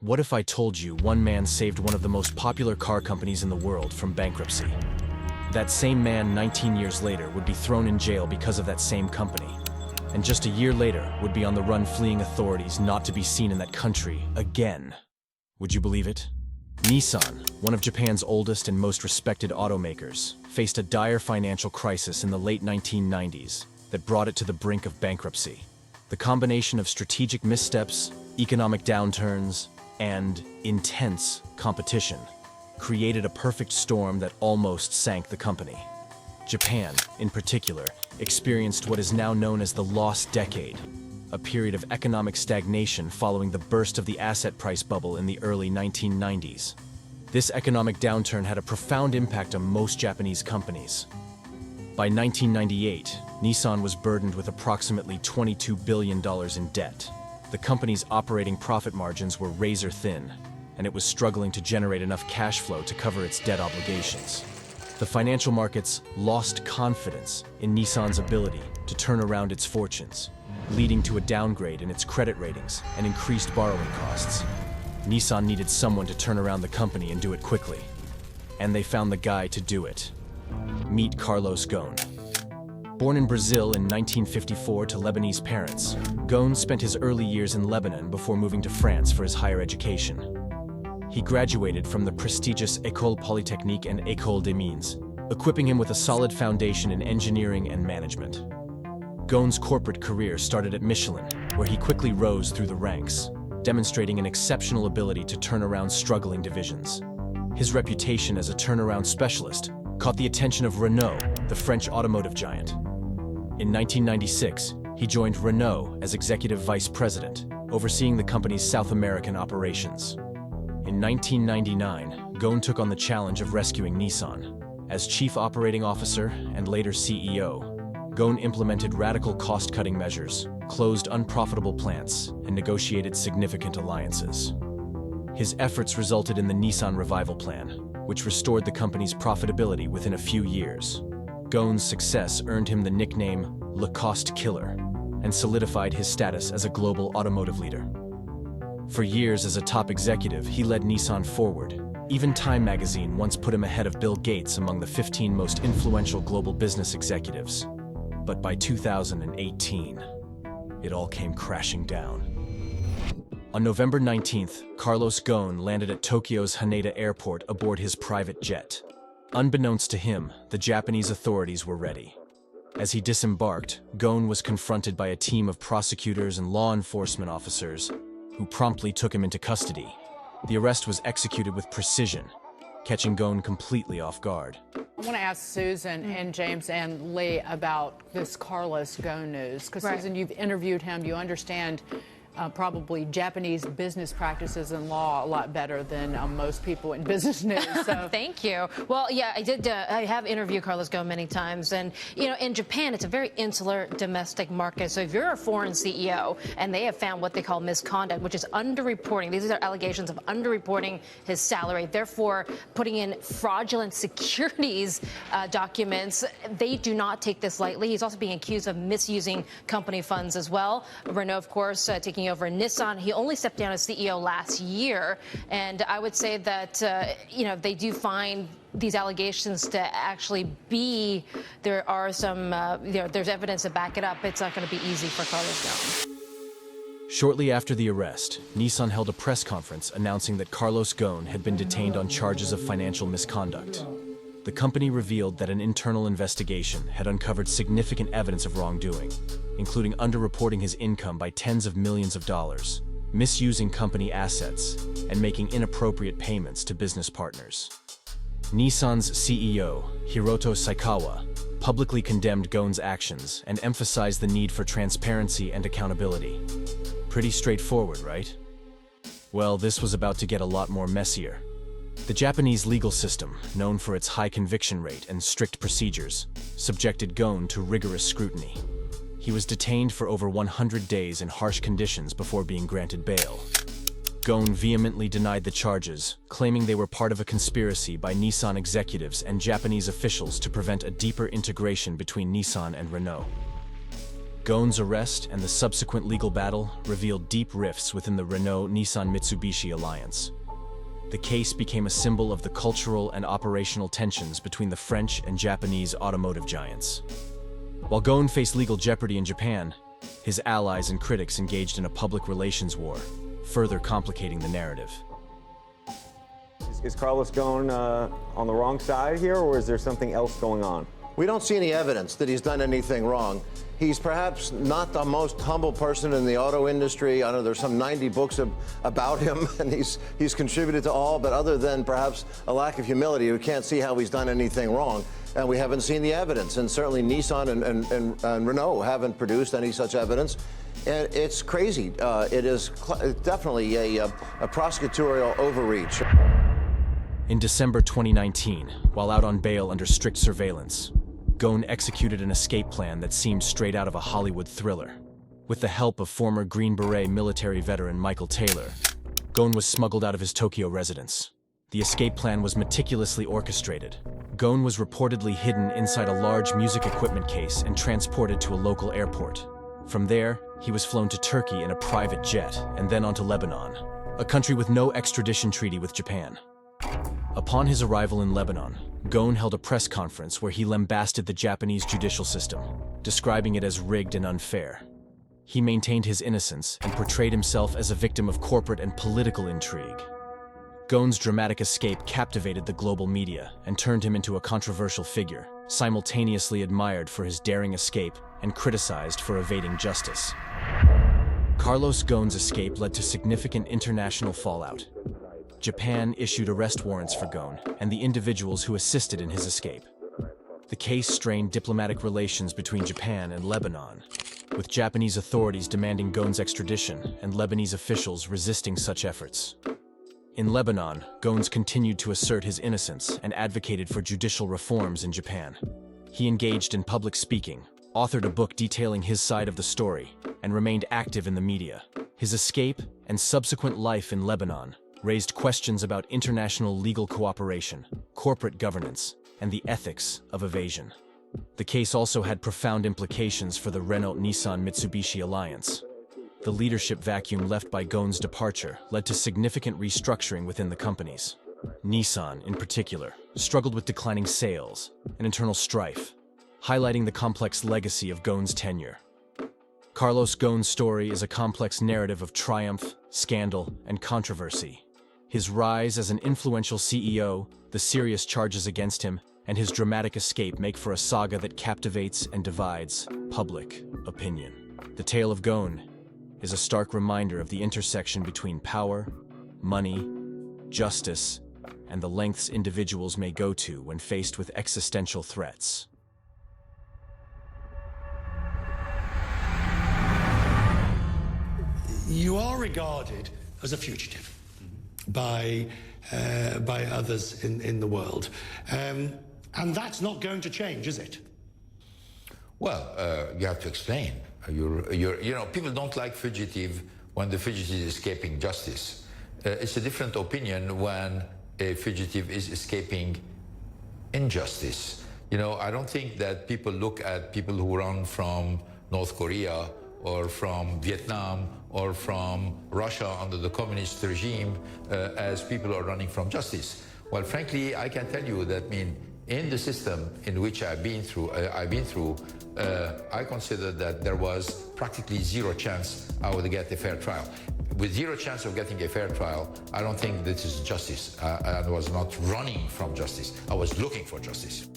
What if I told you one man saved one of the most popular car companies in the world from bankruptcy? That same man 19 years later would be thrown in jail because of that same company. And just a year later would be on the run fleeing authorities not to be seen in that country again. Would you believe it? Nissan, one of Japan's oldest and most respected automakers, faced a dire financial crisis in the late 1990s that brought it to the brink of bankruptcy. The combination of strategic missteps, economic downturns, and intense competition created a perfect storm that almost sank the company. Japan, in particular, experienced what is now known as the lost decade, a period of economic stagnation following the burst of the asset price bubble in the early 1990s. This economic downturn had a profound impact on most Japanese companies. By 1998, Nissan was burdened with approximately $22 billion in debt. The company's operating profit margins were razor thin, and it was struggling to generate enough cash flow to cover its debt obligations. The financial markets lost confidence in Nissan's ability to turn around its fortunes, leading to a downgrade in its credit ratings and increased borrowing costs. Nissan needed someone to turn around the company and do it quickly. And they found the guy to do it. Meet Carlos Ghosn. Born in Brazil in 1954 to Lebanese parents, Ghosn spent his early years in Lebanon before moving to France for his higher education. He graduated from the prestigious École Polytechnique and École des Mines, equipping him with a solid foundation in engineering and management. Ghosn's corporate career started at Michelin, where he quickly rose through the ranks, demonstrating an exceptional ability to turn around struggling divisions. His reputation as a turnaround specialist caught the attention of Renault, the French automotive giant. In 1996, he joined Renault as executive vice president, overseeing the company's South American operations. In 1999, Ghosn took on the challenge of rescuing Nissan. As chief operating officer and later CEO, Ghosn implemented radical cost-cutting measures, closed unprofitable plants, and negotiated significant alliances. His efforts resulted in the Nissan Revival Plan, which restored the company's profitability within a few years. Ghosn's success earned him the nickname "Le Cost Killer" and solidified his status as a global automotive leader. For years as a top executive, he led Nissan forward. Even Time magazine once put him ahead of Bill Gates among the 15 most influential global business executives. But by 2018, it all came crashing down. On November 19th, Carlos Ghosn landed at Tokyo's Haneda Airport aboard his private jet. Unbeknownst to him, the Japanese authorities were ready. As he disembarked, Ghosn was confronted by a team of prosecutors and law enforcement officers who promptly took him into custody. The arrest was executed with precision, catching Ghosn completely off guard. I want to ask Susan and James and Lee about this Carlos Ghosn news, because Susan, you've interviewed him. You understand probably Japanese business practices and law a lot better than most people in business news. So. Thank you. Well, yeah, I did. I have interviewed Carlos Ghosn many times, and you know, in Japan, it's a very insular domestic market. So if you're a foreign CEO and they have found what they call misconduct, which is underreporting, these are allegations of underreporting his salary, therefore putting in fraudulent securities documents, they do not take this lightly. He's also being accused of misusing company funds as well. Renault, of course, taking over Nissan. He only stepped down as CEO last year, and I would say that you know, they do find these allegations to actually be, there are some you know, there's evidence to back it up. It's not going to be easy for Carlos Ghosn. Shortly after the arrest, Nissan held a press conference announcing that Carlos Ghosn had been detained on charges of financial misconduct. The company revealed that an internal investigation had uncovered significant evidence of wrongdoing, including underreporting his income by tens of millions of dollars, misusing company assets, and making inappropriate payments to business partners. Nissan's CEO, Hiroto Saikawa, publicly condemned Ghosn's actions and emphasized the need for transparency and accountability. Pretty straightforward, right? Well, this was about to get a lot more messier. The Japanese legal system, known for its high conviction rate and strict procedures, subjected Ghosn to rigorous scrutiny. He was detained for over 100 days in harsh conditions before being granted bail. Ghosn vehemently denied the charges, claiming they were part of a conspiracy by Nissan executives and Japanese officials to prevent a deeper integration between Nissan and Renault. Ghosn's arrest and the subsequent legal battle revealed deep rifts within the Renault-Nissan-Mitsubishi alliance. The case became a symbol of the cultural and operational tensions between the French and Japanese automotive giants. While Ghosn faced legal jeopardy in Japan, his allies and critics engaged in a public relations war, further complicating the narrative. Is Carlos Ghosn on the wrong side here, or is there something else going on? We don't see any evidence that he's done anything wrong. He's perhaps not the most humble person in the auto industry. I know there's some 90 books about him, and he's contributed to all, but other than perhaps a lack of humility, we can't see how he's done anything wrong. And we haven't seen the evidence, and certainly Nissan and Renault haven't produced any such evidence. And it's crazy. It is definitely a prosecutorial overreach. In December 2019, while out on bail under strict surveillance, Ghosn executed an escape plan that seemed straight out of a Hollywood thriller. With the help of former Green Beret military veteran Michael Taylor, Ghosn was smuggled out of his Tokyo residence. The escape plan was meticulously orchestrated. Ghosn was reportedly hidden inside a large music equipment case and transported to a local airport. From there, he was flown to Turkey in a private jet and then on to Lebanon, a country with no extradition treaty with Japan. Upon his arrival in Lebanon, Ghosn held a press conference where he lambasted the Japanese judicial system, describing it as rigged and unfair. He maintained his innocence and portrayed himself as a victim of corporate and political intrigue. Ghosn's dramatic escape captivated the global media and turned him into a controversial figure, simultaneously admired for his daring escape and criticized for evading justice. Carlos Ghosn's escape led to significant international fallout. Japan issued arrest warrants for Ghosn and the individuals who assisted in his escape. The case strained diplomatic relations between Japan and Lebanon, with Japanese authorities demanding Ghosn's extradition and Lebanese officials resisting such efforts. In Lebanon, Ghosn continued to assert his innocence and advocated for judicial reforms in Japan. He engaged in public speaking, authored a book detailing his side of the story, and remained active in the media. His escape and subsequent life in Lebanon raised questions about international legal cooperation, corporate governance, and the ethics of evasion. The case also had profound implications for the Renault-Nissan-Mitsubishi alliance. The leadership vacuum left by Ghosn's departure led to significant restructuring within the companies. Nissan, in particular, struggled with declining sales and internal strife, highlighting the complex legacy of Ghosn's tenure. Carlos Ghosn's story is a complex narrative of triumph, scandal, and controversy. His rise as an influential CEO, the serious charges against him, and his dramatic escape make for a saga that captivates and divides public opinion. The tale of Ghosn is a stark reminder of the intersection between power, money, justice, and the lengths individuals may go to when faced with existential threats. You are regarded as a fugitive by others in the world. And that's not going to change, is it? Well, you have to explain. You know, people don't like fugitive when the fugitive is escaping justice. It's a different opinion when a fugitive is escaping injustice. You know, I don't think that people look at people who run from North Korea or from Vietnam or from Russia under the communist regime as people who are running from justice. Well, frankly, I can tell you that, in the system in which I've been through, I consider that there was practically zero chance I would get a fair trial. With zero chance of getting a fair trial, I don't think this is justice. I was not running from justice. I was looking for justice.